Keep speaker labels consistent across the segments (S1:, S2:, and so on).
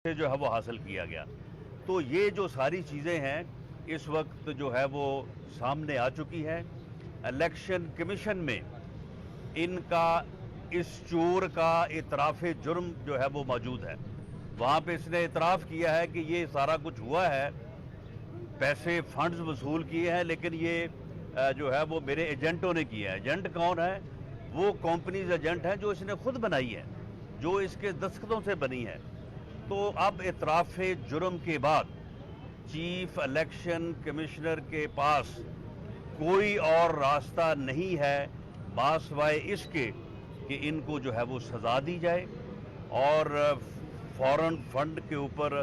S1: سے جو ہے وہ حاصل کیا گیا۔ تو یہ جو ساری چیزیں ہیں اس وقت جو ہے وہ سامنے آ چکی ہے۔ الیکشن کمیشن میں ان کا اس چور کا اعتراف جرم جو ہے وہ موجود ہے۔ وہاں پہ اس نے اعتراف کیا ہے کہ یہ سارا کچھ ہوا ہے، پیسے فنڈز وصول کیے ہیں، لیکن یہ جو ہے وہ میرے ایجنٹوں نے کیا ہے۔ ایجنٹ کون ہے؟ وہ کمپنیز ایجنٹ ہیں جو اس نے خود بنائی ہے، جو اس کے دستخطوں سے بنی ہے۔ تو اب اعتراف جرم کے بعد چیف الیکشن کمشنر کے پاس کوئی اور راستہ نہیں ہے باسوائے اس کے کہ ان کو جو ہے وہ سزا دی جائے اور فوراً فنڈ کے اوپر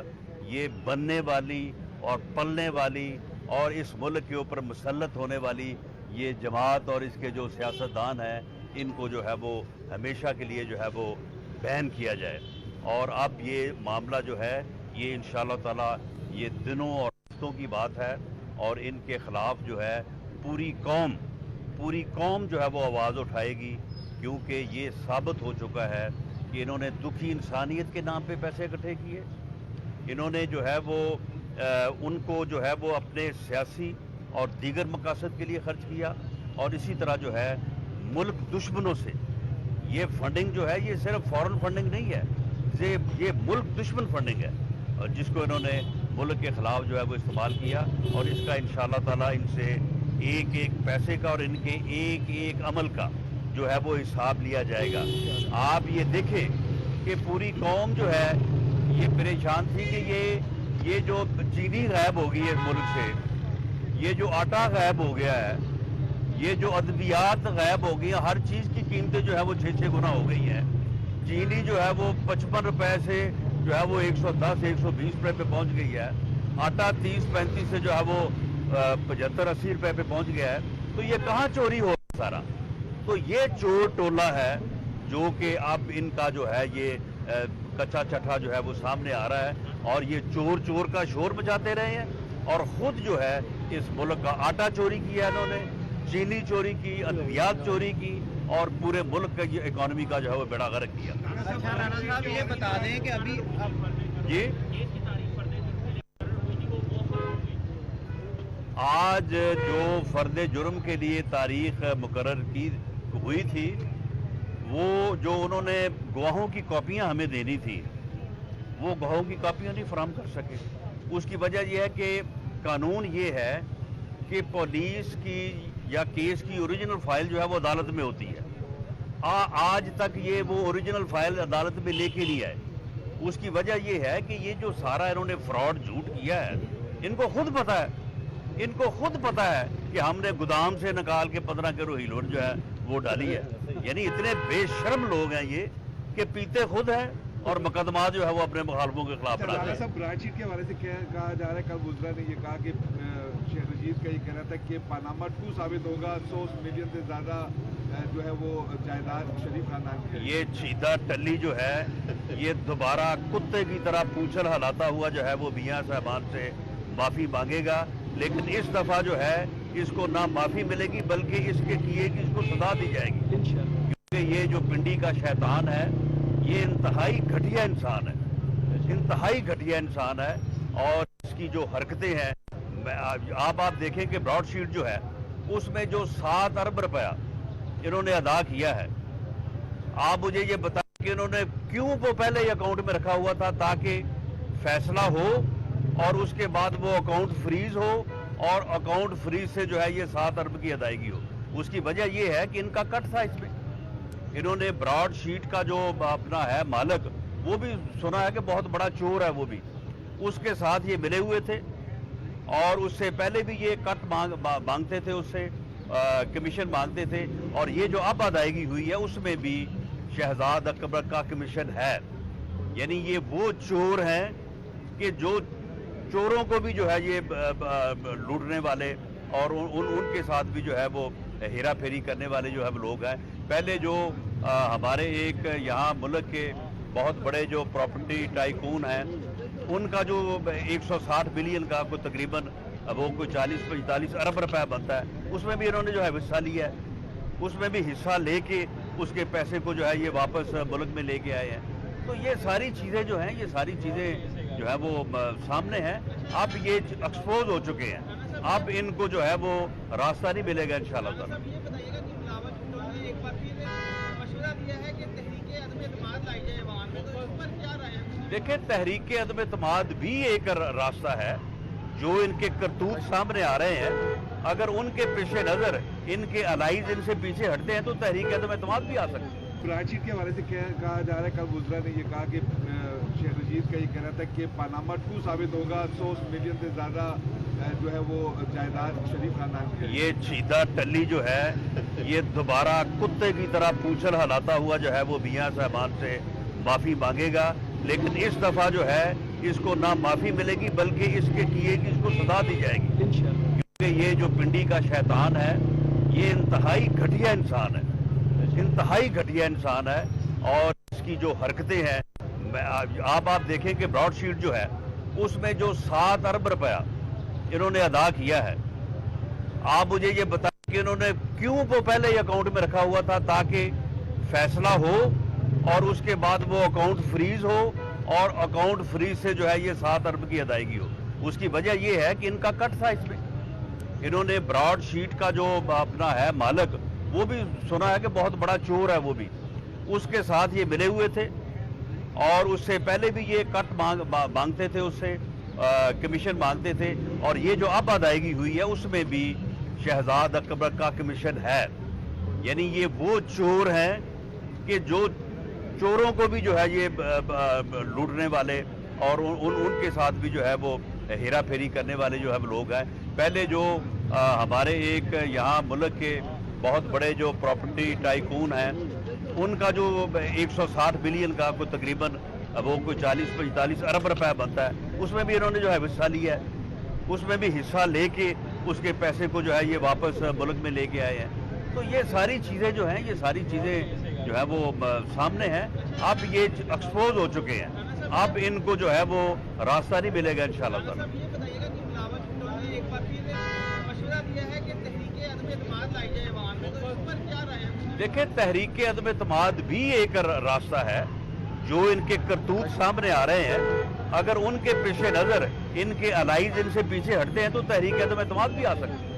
S1: یہ بننے والی اور پلنے والی اور اس ملک کے اوپر مسلط ہونے والی یہ جماعت اور اس کے جو سیاستدان ہیں ان کو جو ہے وہ ہمیشہ کے لیے جو ہے وہ بین کیا جائے۔ اور اب یہ معاملہ جو ہے یہ انشاءاللہ تعالی یہ دنوں اور ہفتوں کی بات ہے، اور ان کے خلاف جو ہے پوری قوم جو ہے وہ آواز اٹھائے گی، کیونکہ یہ ثابت ہو چکا ہے کہ انہوں نے دکھی انسانیت کے نام پہ پیسے اکٹھے کیے، انہوں نے جو ہے وہ ان کو جو ہے وہ اپنے سیاسی اور دیگر مقاصد کے لیے خرچ کیا، اور اسی طرح جو ہے ملک دشمنوں سے یہ فنڈنگ جو ہے یہ صرف فورن فنڈنگ نہیں ہے، یہ ملک دشمن فنڈنگ ہے، اور جس کو انہوں نے ملک کے خلاف جو ہے وہ استعمال کیا، اور اس کا انشاءاللہ تعالی ان سے ایک ایک پیسے کا اور ان کے ایک ایک عمل کا جو ہے وہ حساب لیا جائے گا۔ آپ یہ دیکھیں کہ پوری قوم جو ہے یہ پریشان تھی کہ یہ جو چینی غائب ہو گئی ہے ملک سے، یہ جو آٹا غائب ہو گیا ہے، یہ جو ادویات غائب ہو گئی ہیں، ہر چیز کی قیمتیں جو ہے وہ 6 گنا ہو گئی ہیں۔ چینی جو ہے وہ 55 روپے سے جو ہے وہ 110 120 روپے پہ پہنچ گئی ہے، آٹا 30-35 سے جو ہے وہ 75-80 روپے پہ پہنچ گیا ہے۔ تو یہ کہاں چوری ہو سارا؟ تو یہ چور ٹولہ ہے جو کہ اب ان کا جو ہے یہ کچا چٹھا جو ہے وہ سامنے آ رہا ہے، اور یہ چور کا شور مچاتے رہے ہیں، اور خود جو ہے اس ملک کا آٹا چوری کیا انہوں نے، چینی چوری کی، ادویات چوری کی، اور پورے ملک کا یہ اکانومی کا جو ہے وہ بیڑا غرق کیا۔
S2: اچھا رانا صاحب یہ بتا دیں کہ ابھی
S1: جی آج جو فرد جرم کے لیے تاریخ مقرر کی ہوئی تھی، وہ جو انہوں نے گواہوں کی کاپیاں ہمیں دینی تھی، وہ گواہوں کی کاپیاں نہیں فراہم کر سکے۔ اس کی وجہ یہ ہے کہ قانون یہ ہے کہ پولیس کی یا کیس کی اوریجنل فائل جو ہے وہ عدالت میں ہوتی ہے، آج تک یہ وہ اوریجنل فائل عدالت میں لے کے نہیں آئے۔ اس کی وجہ یہ ہے کہ یہ جو سارا انہوں نے فراڈ جھوٹ کیا ہے، ان کو خود پتا ہے کہ ہم نے گودام سے نکال کے 15 کلو ہیروئن جو ہے وہ ڈالی ہے۔ یعنی اتنے بے شرم لوگ ہیں یہ کہ پیتے خود ہیں اور مقدمات جو ہے وہ اپنے مخالفوں کے خلاف بناتے ہیں۔
S3: صاحب برانچ شیٹ کے حوالے سے کہا جا رہا ہے، کل وزرا نے یہ کہا کہ شیخ رشید کا یہ کہنا تھا کہ پاناما 2 ثابت ہوگا، 100 ملین سے زیادہ جو ہے وہ جائیداد شریف خاندان کی۔ یہ
S1: چیدہ ٹلی جو ہے یہ دوبارہ کتے کی طرح پوچھل ہلاتا ہوا جو ہے وہ میاں صاحبان سے معافی مانگے گا، لیکن اس دفعہ جو ہے اس کو نہ معافی ملے گی بلکہ اس کے کیے کی اس کو سزا دی جائے گی، کیونکہ یہ جو پنڈی کا شیطان ہے یہ انتہائی گھٹیا انسان ہے، اور اس کی جو حرکتیں ہیں آپ دیکھیں کہ براڈ شیٹ جو ہے اس میں جو 7 ارب روپیہ انہوں نے ادا کیا ہے، آپ مجھے یہ بتائیں کہ انہوں نے کیوں وہ پہلے اکاؤنٹ میں رکھا ہوا تھا تاکہ فیصلہ ہو اور اس کے بعد وہ اکاؤنٹ فریز ہو، اور اکاؤنٹ فریز سے جو ہے یہ 7 ارب کی ادائیگی ہو۔ اس کی وجہ یہ ہے کہ ان کا کٹ تھا، اس میں انہوں نے براڈ شیٹ کا جو اپنا ہے مالک، وہ بھی سنا ہے کہ بہت بڑا چور ہے، وہ بھی اس کے ساتھ یہ ملے ہوئے تھے، اور اس سے پہلے بھی یہ کٹ مانگتے تھے، اس سے کمیشن مانگتے تھے، اور یہ جو اب ادائیگی ہوئی ہے اس میں بھی شہزاد اکبر کا کمیشن ہے۔ یعنی یہ وہ چور ہیں کہ جو چوروں کو بھی جو ہے یہ لوٹنے والے، اور ان کے ساتھ بھی جو ہے وہ ہیرا پھیری کرنے والے جو ہے لوگ ہیں۔ پہلے جو ہمارے ایک یہاں ملک کے بہت بڑے جو پراپرٹی ٹائکون ہیں، ان کا جو 160 بلین کا کوئی تقریباً وہ کوئی 40-45 ارب روپے بنتا ہے، اس میں بھی انہوں نے جو ہے حصہ لیا ہے، اس میں بھی حصہ لے کے اس کے پیسے کو جو ہے یہ واپس ملک میں لے کے آئے ہیں۔ تو یہ ساری چیزیں جو ہیں یہ ساری چیزیں جو ہے وہ سامنے ہیں. اب یہ ایکسپوز ہو چکے ہیں. اب ان کو جو ہے وہ راستہ نہیں ملے گا انشاءاللہ تعالی.
S2: یہ بتائیے گا کہ بلاول بھٹو نے ایک بار پھر مشورہ دیا ہے کہ تحریک عدم اعتماد لائی جائے عوام میں، تو اس پر کیا رائے ہے؟
S1: دیکھیں تحریک عدم اعتماد بھی ایک راستہ ہے. جو ان کے کرتوت سامنے آ رہے ہیں اگر ان کے پیش نظر ان کے الائز ان سے پیچھے ہٹتے ہیں تو تحریک عدم اعتماد بھی آ سکتی ہے.
S3: براڈ شیٹ کے حوالے سے کہا جا رہا ہے، کل وزرا نے یہ کہا کہ شیخ رشید کا یہ کہنا تھا کہ پاناما 2 ثابت ہوگا، 100 ملین سے زیادہ جو ہے وہ جائیداد شریف خاندان کی.
S1: یہ چیتا ٹلی جو ہے یہ دوبارہ کتے کی طرح پونچھل ہلاتا ہوا جو ہے وہ میاں صاحبان سے معافی مانگے گا، لیکن اس دفعہ جو ہے اس کو نہ معافی ملے گی بلکہ اس کے کیے کی اس کو سزا دی جائے گی. کیونکہ یہ جو پنڈی کا شیطان ہے یہ انتہائی گھٹیا انسان ہے، انتہائی گھٹیا انسان ہے. اور اس کی جو حرکتیں ہیں آپ دیکھیں کہ براڈ شیٹ جو ہے اس میں جو 7 ارب روپیہ انہوں نے ادا کیا ہے. آپ مجھے یہ بتائیں کہ انہوں نے کیوں وہ پہلے ہی اکاؤنٹ میں رکھا ہوا تھا تاکہ فیصلہ ہو اور اس کے بعد وہ اکاؤنٹ فریز ہو اور اکاؤنٹ فریز سے جو ہے یہ 7 ارب کی ادائیگی ہو. اس کی وجہ یہ ہے کہ ان کا کٹ تھا. اس میں انہوں نے براڈ شیٹ کا جو اپنا ہے مالک وہ بھی سنا ہے کہ بہت بڑا چور ہے، وہ بھی اس کے ساتھ یہ ملے ہوئے تھے اور اس سے پہلے بھی یہ کٹ مانگتے تھے، اس سے کمیشن مانگتے تھے. اور یہ جو اب ادائیگی ہوئی ہے اس میں بھی شہزاد اکبر کا کمیشن ہے. یعنی یہ وہ چور ہیں کہ جو چوروں کو بھی جو ہے یہ لوٹنے والے اور ان کے ساتھ بھی جو ہے وہ ہیرا پھیری کرنے والے جو ہے لوگ ہیں. پہلے جو ہمارے ایک یہاں ملک کے بہت بڑے جو پراپرٹی ٹائکون ہیں ان کا جو 160 بلین کا کوئی تقریباً وہ کوئی 40-45 ارب روپے بنتا ہے، اس میں بھی انہوں نے جو ہے حصہ لیا ہے. اس میں بھی حصہ لے کے اس کے پیسے کو جو ہے یہ واپس ملک میں لے کے آئے ہیں. تو یہ ساری چیزیں جو ہیں یہ ساری چیزیں جو ہے وہ سامنے ہیں. اب یہ ایکسپوز ہو چکے ہیں. اب ان کو جو ہے وہ راستہ نہیں ملے گا انشاءاللہ تعالی.
S2: یہ بتائیے گا کہ بلاول بھٹو نے ایک بار پھر مشورہ دیا ہے کہ تحریک عدم اعتماد لائی جائے عوام میں، تو اس پر کیا رائے ہے؟
S1: دیکھیں تحریک عدم اعتماد بھی ایک راستہ ہے. جو ان کے کرتوت سامنے آ رہے ہیں اگر ان کے پیش نظر ان کے الائز ان سے پیچھے ہٹتے ہیں تو تحریک عدم اعتماد بھی آ سکتی ہے.